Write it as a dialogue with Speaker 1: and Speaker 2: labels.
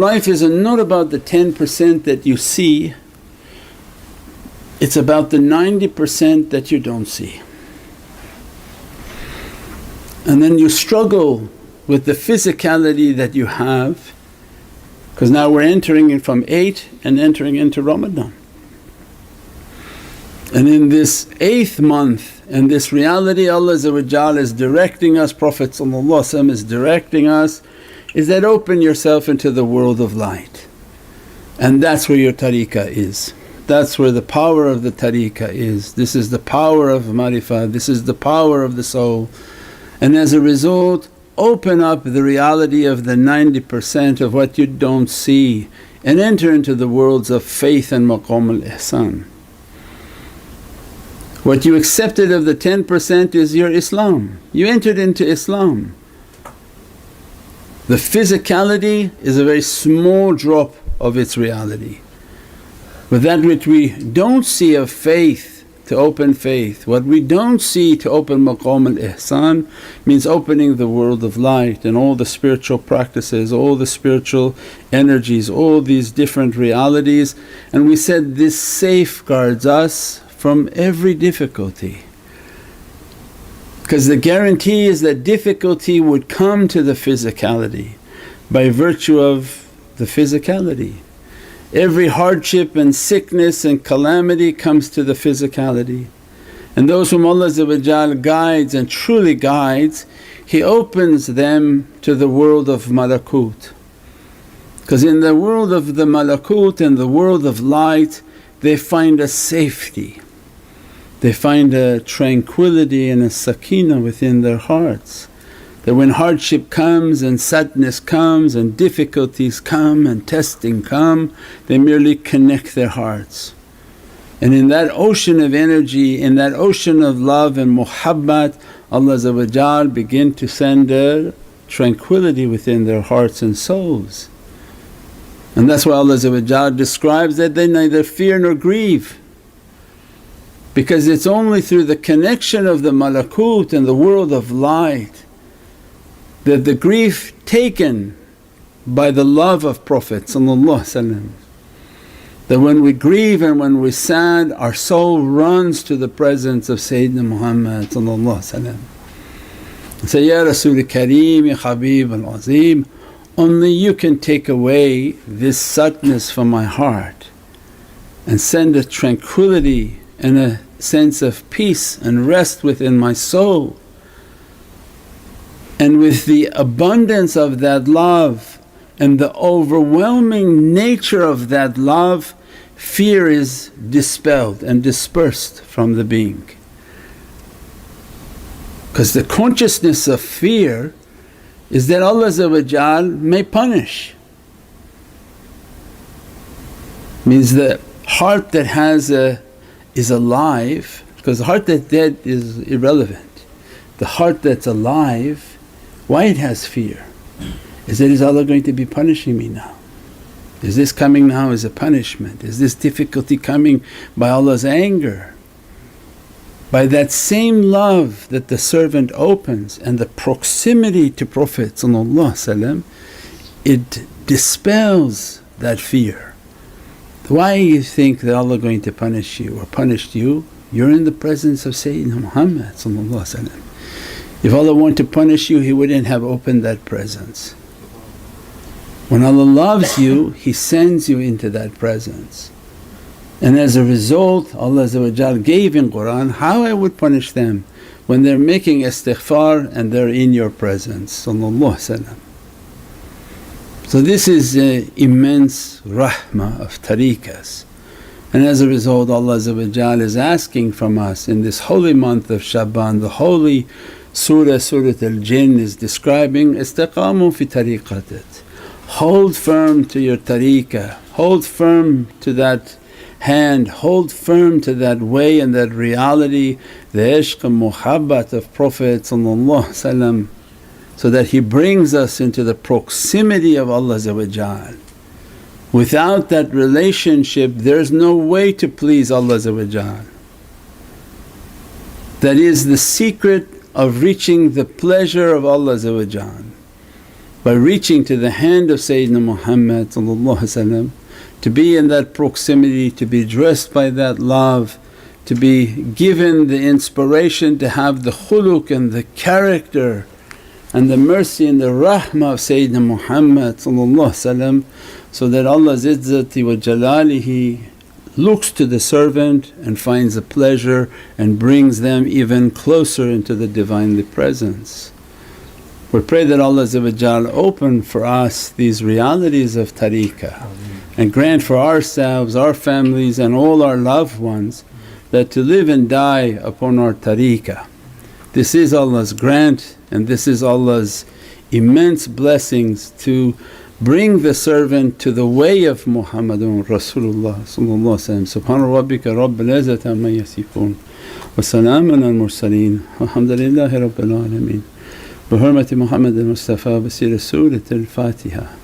Speaker 1: Life is not about the 10% that you see, it's about the 90% that you don't see. And then you struggle with the physicality that you have, because now we're entering in from 8 and entering into Ramadan. And in this 8th month and this reality Allah is directing us, Prophet is directing us, is that open yourself into the world of light. And that's where your tariqah is, that's where the power of the tariqah is. This is the power of marifah, this is the power of the soul. And as a result open up the reality of the 90% of what you don't see and enter into the worlds of faith and maqam al-ihsan. What you accepted of the 10% is your Islam, you entered into Islam. The physicality is a very small drop of its reality. But that which we don't see of faith, to open faith, what we don't see to open maqam al-ihsan means opening the world of light and all the spiritual practices, all the spiritual energies, all these different realities. And we said this safeguards us from every difficulty, because the guarantee is that difficulty would come to the physicality by virtue of the physicality. Every hardship and sickness and calamity comes to the physicality. And those whom Allah guides and truly guides, He opens them to the world of malakut. Because in the world of the malakut and the world of light they find a safety, they find a tranquility and a sakina within their hearts. That when hardship comes and sadness comes and difficulties come and testing come, they merely connect their hearts. And in that ocean of energy, in that ocean of love and muhabbat, Allah begin to send a tranquility within their hearts and souls. And that's why Allah describes that they neither fear nor grieve, because it's only through the connection of the malakut and the world of light that the grief taken by the love of Prophet, that when we grieve and when we're sad our soul runs to the presence of Sayyidina Muhammad and say, Ya Rasul Kareem, Ya Habib al-Azim, only you can take away this sadness from my heart and send a tranquility and a sense of peace and rest within my soul. And with the abundance of that love and the overwhelming nature of that love, fear is dispelled and dispersed from the being. Because the consciousness of fear is that Allah may punish. Means the heart that is alive, because the heart that's dead is irrelevant. The heart that's alive, why it has fear is that, is Allah going to be punishing me now? Is this coming now as a punishment? Is this difficulty coming by Allah's anger? By that same love that the servant opens and the proximity to Prophet it dispels that fear. Why you think that Allah going to punish you or punished you? You're in the presence of Sayyidina Muhammad. If Allah wanted to punish you He wouldn't have opened that presence. When Allah loves you He sends you into that presence. And as a result Allah gave in Qur'an how I would punish them when they're making istighfar and they're in your presence. So this is immense rahmah of tariqahs. And as a result Allah is asking from us in this holy month of Sha'ban, the holy Surat al-Jinn is describing, istiqamu fi tariqatit, hold firm to your tariqah, hold firm to that hand, hold firm to that way and that reality, the ishq and muhabbat of Prophet so that he brings us into the proximity of Allah. Without that relationship there's no way to please Allah. That is the secret of reaching the pleasure of Allah. by reaching to the hand of Sayyidina Muhammad, to be in that proximity, to be dressed by that love, to be given the inspiration to have the khuluq and the character and the mercy and the rahmah of Sayyidina Muhammad, so that Allah's Izzati wa Jalalihi looks to the servant and finds a pleasure and brings them even closer into the Divinely Presence. We pray that Allah open for us these realities of tariqah and grant for ourselves, our families and all our loved ones that to live and die upon our tariqah. This is Allah's grant and this is Allah's immense blessings to bring the servant to the way of Muhammadun Rasulullah. Subhana rabbika rabbil izzati amma yasifoon wa salaamun al mursaleen walhamdulillahi rabbil alameen. Bi hurmati Muhammadin Mustafa bi siri Surat al-Fatiha.